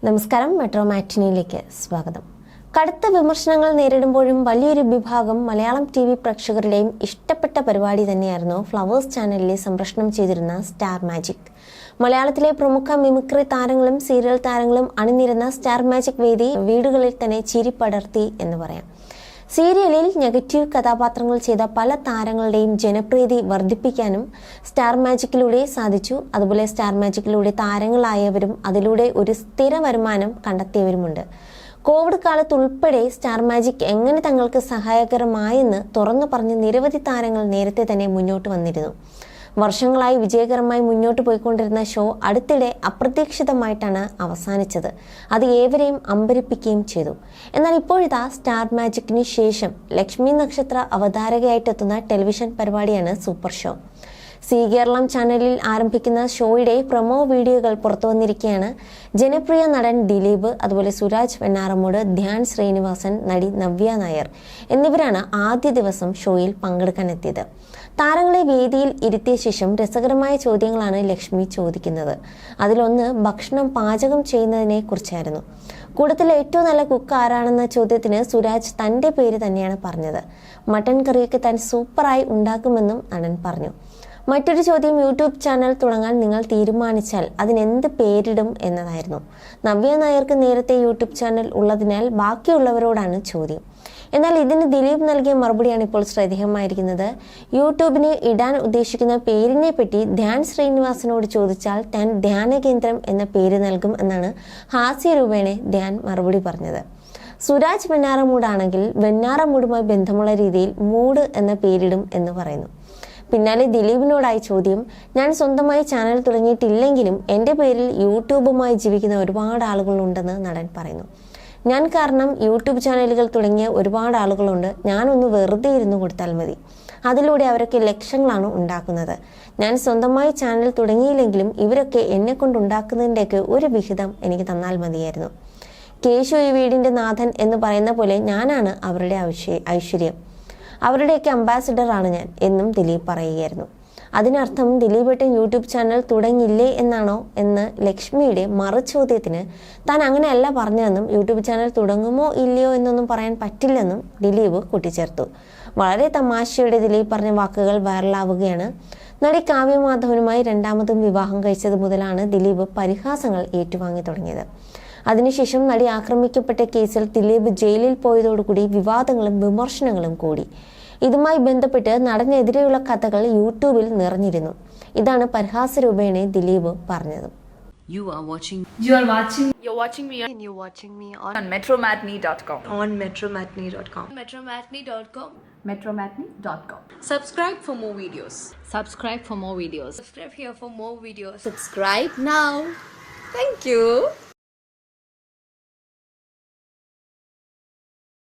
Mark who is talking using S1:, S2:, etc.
S1: നമസ്കാരം, മെട്രോ മാറ്റിനിയിലേക്ക് സ്വാഗതം. കടുത്ത വിമർശനങ്ങൾ നേരിടുമ്പോഴും വലിയൊരു വിഭാഗം മലയാളം TV പ്രേക്ഷകരുടെയും ഇഷ്ടപ്പെട്ട പരിപാടി തന്നെയായിരുന്നു ഫ്ലവേഴ്സ് ചാനലിലെ സംപ്രേഷണം ചെയ്തിരുന്ന സ്റ്റാർ മാജിക്. മലയാളത്തിലെ പ്രമുഖ മിമിക്രി താരങ്ങളും സീരിയൽ താരങ്ങളും അണിനിരുന്ന സ്റ്റാർ മാജിക് വേദി വീടുകളിൽ തന്നെ ചിരി പടർത്തി എന്ന് പറയാം. സീരിയലിൽ നെഗറ്റീവ് കഥാപാത്രങ്ങൾ ചെയ്ത പല താരങ്ങളുടെയും ജനപ്രീതി വർദ്ധിപ്പിക്കാനും സ്റ്റാർ മാജിക്കിലൂടെ സാധിച്ചു. അതുപോലെ സ്റ്റാർ മാജിക്കിലൂടെ താരങ്ങളായവരും അതിലൂടെ ഒരു സ്ഥിര വരുമാനം കണ്ടെത്തിയവരുമുണ്ട്. കോവിഡ് കാലത്തുൾപ്പെടെ സ്റ്റാർ മാജിക് എങ്ങനെ തങ്ങൾക്ക് സഹായകരമായെന്ന് തുറന്നു പറഞ്ഞ് നിരവധി താരങ്ങൾ നേരത്തെ തന്നെ മുന്നോട്ട് വന്നിരുന്നു. വർഷങ്ങളായി വിജയകരമായി മുന്നോട്ട് പോയിക്കൊണ്ടിരുന്ന ഷോ അടുത്തിടെ അപ്രതീക്ഷിതമായിട്ടാണ് അവസാനിച്ചത്. അത് ഏവരെയും അമ്പരിപ്പിക്കുകയും ചെയ്തു. എന്നാൽ ഇപ്പോഴിതാ സ്റ്റാർ മാജിക്കിന് ശേഷം ലക്ഷ്മി നക്ഷത്ര അവതാരകയായിട്ടെത്തുന്ന ടെലിവിഷൻ പരിപാടിയാണ് സൂപ്പർ ഷോ. സി കേരളം ചാനലിൽ ആരംഭിക്കുന്ന ഷോയുടെ പ്രൊമോ വീഡിയോകൾ പുറത്തു വന്നിരിക്കുകയാണ്. ജനപ്രിയ നടൻ ദിലീപ്, അതുപോലെ സുരാജ് വെഞ്ഞാറമൂട്, ധ്യാൻ ശ്രീനിവാസൻ, നടി നവ്യ നായർ എന്നിവരാണ് ആദ്യ ദിവസം ഷോയിൽ പങ്കെടുക്കാനെത്തിയത്. താരങ്ങളെ വേദിയിൽ ഇരുത്തിയ ശേഷം രസകരമായ ചോദ്യങ്ങളാണ് ലക്ഷ്മി ചോദിക്കുന്നത്. അതിലൊന്ന് ഭക്ഷണം പാചകം ചെയ്യുന്നതിനെ കുറിച്ചായിരുന്നു. കൂട്ടത്തിൽ ഏറ്റവും നല്ല കുക്ക് ആരാണെന്ന ചോദ്യത്തിന് സുരാജ് തൻ്റെ പേര് തന്നെയാണ് പറഞ്ഞത്. മട്ടൻ കറിയൊക്കെ താൻ സൂപ്പറായി ഉണ്ടാക്കുമെന്നും നടൻ പറഞ്ഞു. മറ്റൊരു ചോദ്യം, യൂട്യൂബ് ചാനൽ തുടങ്ങാൻ നിങ്ങൾ തീരുമാനിച്ചാൽ അതിനെന്ത് പേരിടും എന്നതായിരുന്നു. നവ്യ നായർക്ക് നേരത്തെ യൂട്യൂബ് ചാനൽ ഉള്ളതിനാൽ ബാക്കിയുള്ളവരോടാണ് ചോദ്യം. എന്നാൽ ഇതിന് ദിലീപ് നൽകിയ മറുപടിയാണ് ഇപ്പോൾ ശ്രദ്ധേയമായിരിക്കുന്നത്. യൂട്യൂബിന് ഇടാൻ ഉദ്ദേശിക്കുന്ന പേരിനെ പറ്റി ധ്യാൻ ശ്രീനിവാസനോട് ചോദിച്ചാൽ താൻ ധ്യാനകേന്ദ്രം എന്ന പേര് നൽകും എന്നാണ് ഹാസ്യരൂപേണ ധ്യാൻ മറുപടി പറഞ്ഞത്. സുരാജ് വെഞ്ഞാറമൂടാണെങ്കിൽ വെഞ്ഞാറമൂടുമായി ബന്ധമുള്ള രീതിയിൽ മൂട് എന്ന പേരിടും എന്ന് പറയുന്നു. പിന്നാലെ ദിലീപിനോടായി ചോദ്യം, ഞാൻ സ്വന്തമായി ചാനൽ തുടങ്ങിയിട്ടില്ലെങ്കിലും എൻ്റെ പേരിൽ യൂട്യൂബുമായി ജീവിക്കുന്ന ഒരുപാട് ആളുകളുണ്ടെന്ന് നടൻ പറയുന്നു. ഞാൻ കാരണം യൂട്യൂബ് ചാനലുകൾ തുടങ്ങിയ ഒരുപാട് ആളുകളുണ്ട്. ഞാനൊന്ന് വെറുതെ ഇരുന്ന് കൊടുത്താൽ മതി. അതിലൂടെ അവരൊക്കെ ലക്ഷങ്ങളാണ് ഉണ്ടാക്കുന്നത്. ഞാൻ സ്വന്തമായി ചാനൽ തുടങ്ങിയില്ലെങ്കിലും ഇവരൊക്കെ എന്നെ കൊണ്ടുണ്ടാക്കുന്നതിൻ്റെയൊക്കെ ഒരു വിഹിതം എനിക്ക് തന്നാൽ മതിയായിരുന്നു. കേശു ഈ വീടിൻ്റെ നാഥൻ എന്ന് പറയുന്ന പോലെ ഞാനാണ് അവരുടെ ഐശ്വര്യം. അവരുടെയൊക്കെ അംബാസിഡർ ആണ് ഞാൻ എന്നും ദിലീപ് പറയുകയായിരുന്നു. അതിനർത്ഥം ദിലീപേട്ടൻ യൂട്യൂബ് ചാനൽ തുടങ്ങില്ലേ എന്നാണോ എന്ന് ലക്ഷ്മിയുടെ മറുചോദ്യത്തിന് താൻ അങ്ങനെയല്ല പറഞ്ഞതെന്നും യൂട്യൂബ് ചാനൽ തുടങ്ങുമോ ഇല്ലയോ എന്നൊന്നും പറയാൻ പറ്റില്ലെന്നും ദിലീപ് കൂട്ടിച്ചേർത്തു. വളരെ തമാശയുടെ ദിലീപ് പറഞ്ഞ വാക്കുകൾ വൈറലാവുകയാണ്. നടി കാവ്യ മാധവനുമായി രണ്ടാമതും വിവാഹം കഴിച്ചത് മുതലാണ് ദിലീപ് പരിഹാസങ്ങൾ ഏറ്റുവാങ്ങി തുടങ്ങിയത്. അതിനുശേഷം നടി ആക്രമിക്കപ്പെട്ട കേസിൽ ദിലീപ് ജയിലിൽ പോയതോടുകൂടി വിവാദങ്ങളും വിമർശനങ്ങളും കൂടി. ഇതുമായി ബന്ധപ്പെട്ട് നടനെതിരെയുള്ള കഥകൾ യൂട്യൂബിൽ നിറഞ്ഞിരുന്നു. ഇതാണ് പരിഹാസരൂപേണ ദിലീപ് പറഞ്ഞത്.
S2: You're watching me
S3: on metromatney.com.
S2: on metromatney.com.
S3: metromatney.com.
S2: Subscribe for more videos.
S3: Subscribe for more videos.
S2: Subscribe here for more videos.
S3: Subscribe now.
S2: Thank you.